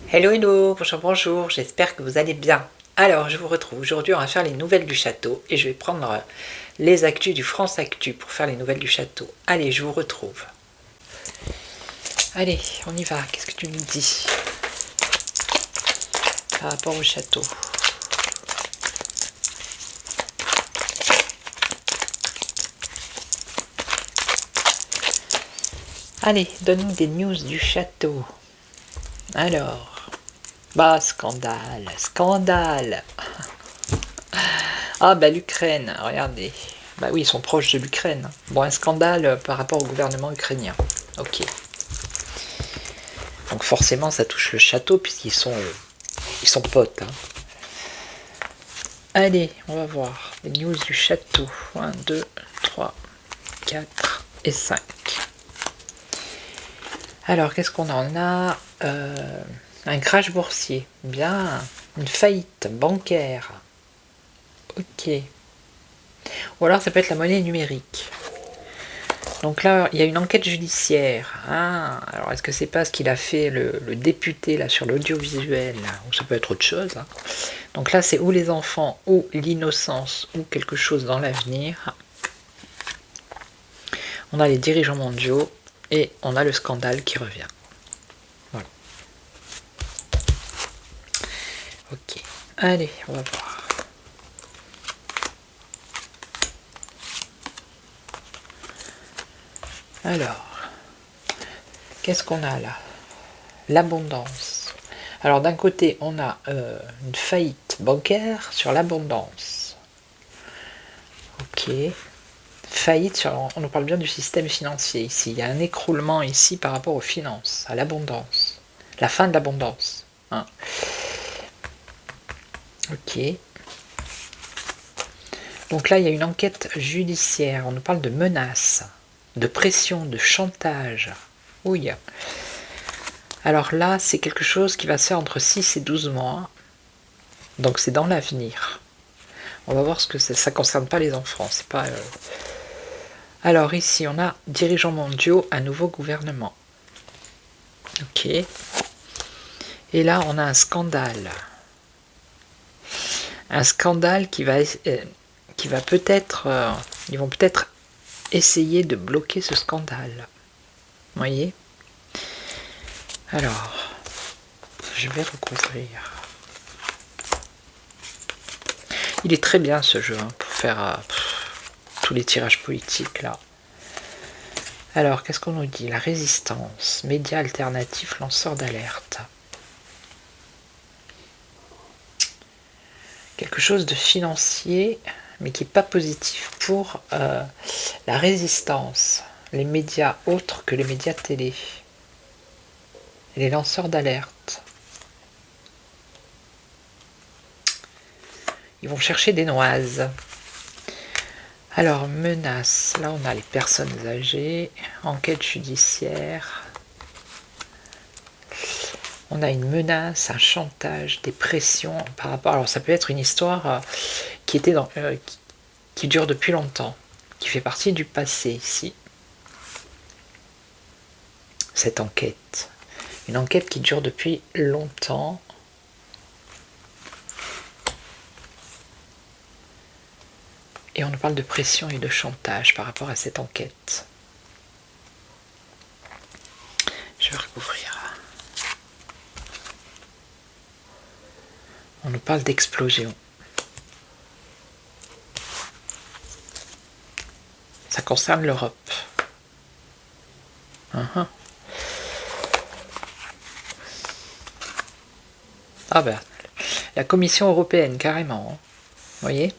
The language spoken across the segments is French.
Hello hello, bonjour bonjour, j'espère que vous allez bien. Alors je vous retrouve aujourd'hui, on va faire les nouvelles du château et je vais prendre les actus du France Actu pour faire les nouvelles du château. Allez, je vous retrouve. Allez, on y va, qu'est-ce que tu nous dis par rapport au château? Allez, donne-nous des news du château. Alors... Bah, scandale, scandale. Ah bah l'Ukraine, regardez. Bah oui, ils sont proches de l'Ukraine. Bon, un scandale par rapport au gouvernement ukrainien. Ok. Donc forcément, ça touche le château puisqu'ils sont potes. Hein. Allez, on va voir les news du château. 1, 2, 3, 4 et 5. Alors, qu'est-ce qu'on en a un crash boursier, bien, une faillite bancaire, ok. Ou alors ça peut être la monnaie numérique. Donc là, il y a une enquête judiciaire. Ah, alors est-ce que c'est pas ce qu'il a fait le député là sur l'audiovisuel, ou ça peut être autre chose. Hein. Donc là, c'est ou les enfants, ou l'innocence, ou quelque chose dans l'avenir. On a les dirigeants mondiaux, et on a le scandale qui revient. Voilà. Ok, allez, on va voir. Alors, qu'est-ce qu'on a là? L'abondance. Alors d'un côté, on a une faillite bancaire sur l'abondance. Ok. Faillite sur... On nous parle bien du système financier ici. Il y a un écroulement ici par rapport aux finances, à l'abondance. La fin de l'abondance. Hein. Ok. Donc là, il y a une enquête judiciaire. On nous parle de menaces, de pression, de chantage. Oui. Alors là, c'est quelque chose qui va se faire entre 6 et 12 mois. Donc c'est dans l'avenir. On va voir ce que c'est. Ça ne concerne pas les enfants. C'est pas... Alors ici, on a dirigeants mondiaux, un nouveau gouvernement. Ok. Et là, on a un scandale. Un scandale qui va peut-être... ils vont peut-être essayer de bloquer ce scandale. Vous voyez? Alors, je vais recouvrir. Il est très bien ce jeu, hein, pour faire tous les tirages politiques, là. Alors, qu'est-ce qu'on nous dit? La résistance, médias alternatifs, lanceurs d'alerte. Quelque chose de financier, mais qui n'est pas positif pour la résistance, les médias autres que les médias télé, et les lanceurs d'alerte. Ils vont chercher des noises. Alors, menaces, là on a les personnes âgées, enquête judiciaire, on a une menace, un chantage, des pressions par rapport... Alors ça peut être une histoire qui dure depuis longtemps, qui fait partie du passé ici. Cette enquête. Une enquête qui dure depuis longtemps. Et on nous parle de pression et de chantage par rapport à cette enquête. Je vais recouvrir. On nous parle d'explosion. Ça concerne l'Europe. Ah ben, la Commission européenne, carrément. Hein. Vous voyez ?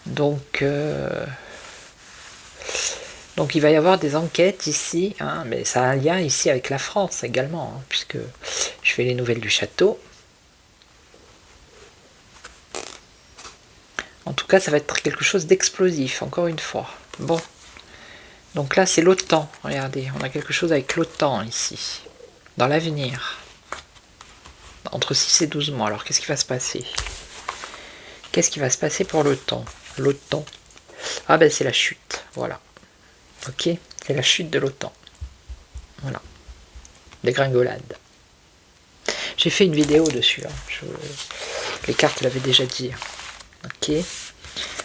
Donc, donc il va y avoir des enquêtes ici, hein, mais ça a un lien ici avec la France également, hein, puisque je fais les nouvelles du château. En tout cas, ça va être quelque chose d'explosif, encore une fois. Bon, donc là c'est l'OTAN, regardez, on a quelque chose avec l'OTAN ici, dans l'avenir. Entre 6 et 12 mois, alors qu'est-ce qui va se passer? Qu'est-ce qui va se passer pour l'OTAN? L'OTAN. Ah ben c'est la chute, voilà. Ok, c'est la chute de l'OTAN. Voilà. Dégringolade. J'ai fait une vidéo dessus. Hein. Les cartes l'avaient déjà dit. Ok.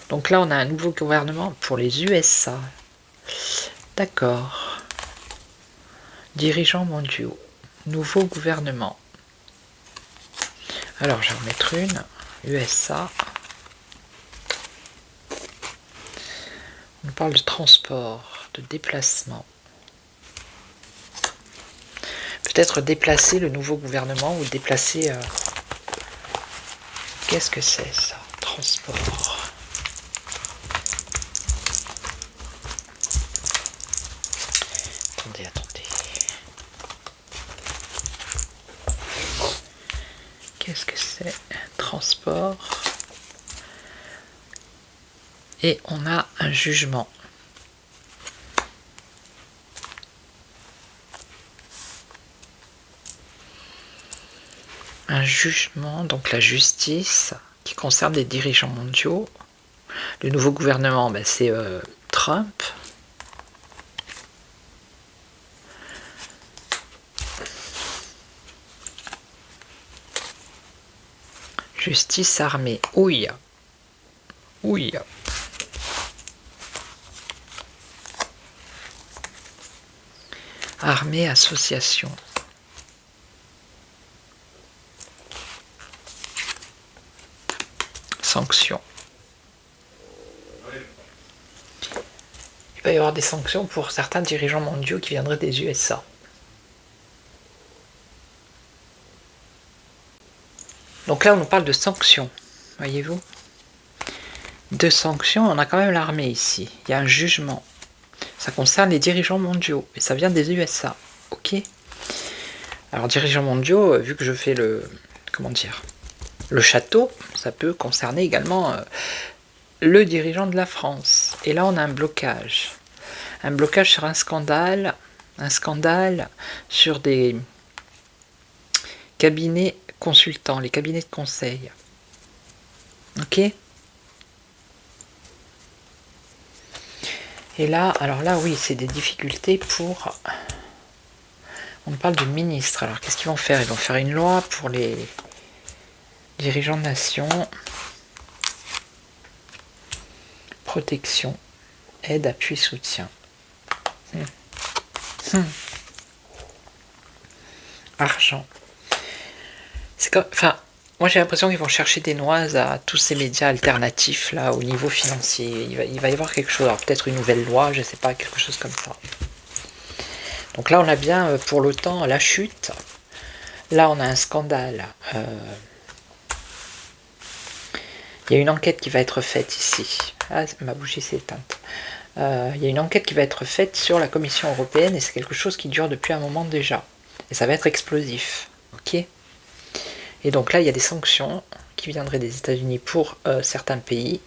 Donc là, on a un nouveau gouvernement pour les USA. D'accord. Dirigeants mondiaux. Nouveau gouvernement. Alors, je vais en mettre une. USA. On parle de transport, de déplacement. Peut-être déplacer le nouveau gouvernement ou déplacer... Qu'est-ce que c'est ça? Transport. Attendez. Qu'est-ce que c'est? Transport. Et on a un jugement. Un jugement, donc la justice, qui concerne les dirigeants mondiaux. Le nouveau gouvernement, ben, c'est Trump. Justice armée. Ouille. Armée, association. Sanctions. Il va y avoir des sanctions pour certains dirigeants mondiaux qui viendraient des USA. Donc là, on nous parle de sanctions, voyez-vous. De sanctions, on a quand même l'armée ici. Il y a un jugement. Ça concerne les dirigeants mondiaux. Et ça vient des USA. Ok. Alors, dirigeants mondiaux, vu que je fais le... Comment dire? Le château, ça peut concerner également le dirigeant de la France. Et là, on a un blocage. Un blocage sur un scandale. Un scandale sur des cabinets consultants, les cabinets de conseil. Ok. Et là, alors là, oui, c'est des difficultés pour... On parle de ministre. Alors, qu'est-ce qu'ils vont faire? Ils vont faire une loi pour les dirigeants de nation. Protection, aide, appui, soutien. Argent. C'est comme... Enfin, moi j'ai l'impression qu'ils vont chercher des noises à tous ces médias alternatifs là au niveau financier. Il va y avoir quelque chose. Alors peut-être une nouvelle loi, je sais pas, quelque chose comme ça. Donc là on a bien pour l'OTAN la chute. Là on a un scandale. Il y a une enquête qui va être faite ici. Ah, ma bougie s'est éteinte. Il y a une enquête qui va être faite sur la Commission européenne et c'est quelque chose qui dure depuis un moment déjà. Et ça va être explosif. Ok. Et donc là, il y a des sanctions qui viendraient des États-Unis pour certains pays.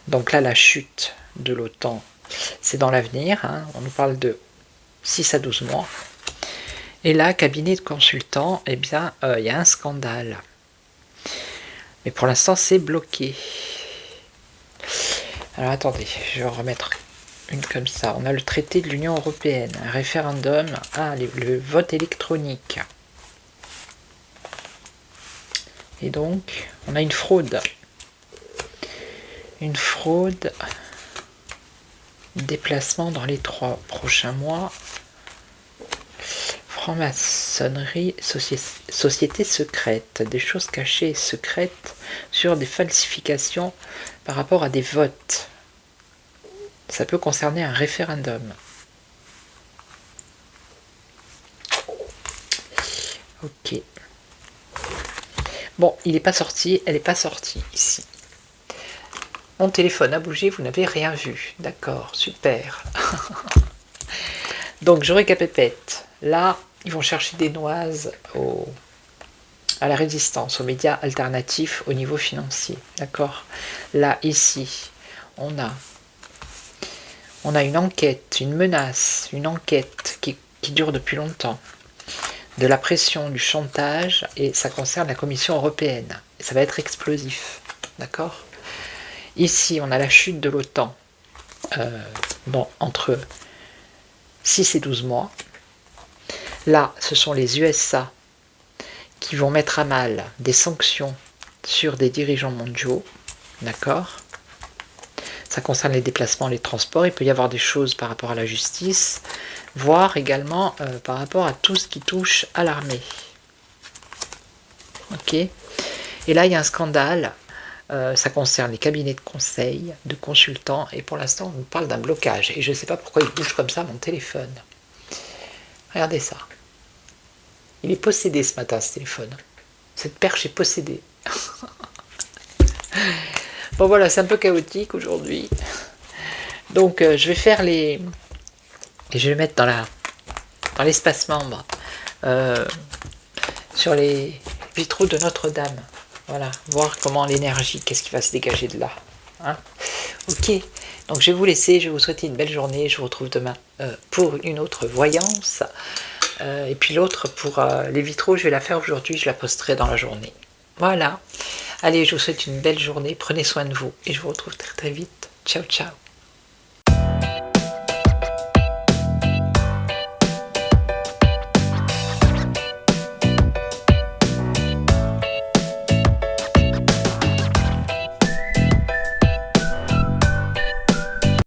Donc là, la chute de l'OTAN, c'est dans l'avenir. Hein. On nous parle de 6 à 12 mois. Et là, cabinet de consultants, eh bien, il y a un scandale. Mais pour l'instant, c'est bloqué. Alors attendez, je vais en remettre une comme ça. On a le traité de l'Union européenne, un référendum, le vote électronique. Et donc, on a une fraude. Une fraude. Déplacement dans les 3 prochains mois. Franc-maçonnerie, société secrète. Des choses cachées et secrètes sur des falsifications par rapport à des votes. Ça peut concerner un référendum. Ok. Bon, il n'est pas sorti, elle n'est pas sortie ici. Mon téléphone a bougé, vous n'avez rien vu. D'accord, super. Donc je récapépète. Là, ils vont chercher des noises à la résistance, aux médias alternatifs au niveau financier. D'accord. Là, ici, on a une enquête, une menace, une enquête qui dure depuis longtemps. De la pression, du chantage, et ça concerne la Commission européenne. Et ça va être explosif. D'accord. Ici, on a la chute de l'OTAN entre 6 et 12 mois. Là, ce sont les USA qui vont mettre à mal des sanctions sur des dirigeants mondiaux. D'accord. Ça concerne les déplacements, les transports. Il peut y avoir des choses par rapport à la justice, voire également par rapport à tout ce qui touche à l'armée. Ok. Et là, il y a un scandale. Ça concerne les cabinets de conseil, de consultants, et pour l'instant, on nous parle d'un blocage. Et je ne sais pas pourquoi il bouge comme ça mon téléphone. Regardez ça. Il est possédé ce matin, ce téléphone. Cette perche est possédée. Bon voilà, c'est un peu chaotique aujourd'hui. Donc je vais faire et je vais mettre dans l'espace membre sur les vitraux de Notre-Dame. Voilà, voir comment l'énergie, qu'est-ce qui va se dégager de là. Hein. Ok, donc je vais vous laisser, je vais vous souhaiter une belle journée. Je vous retrouve demain pour une autre voyance. Et puis l'autre pour les vitraux, je vais la faire aujourd'hui, je la posterai dans la journée. Voilà. Allez, je vous souhaite une belle journée, prenez soin de vous et je vous retrouve très très vite. Ciao, ciao.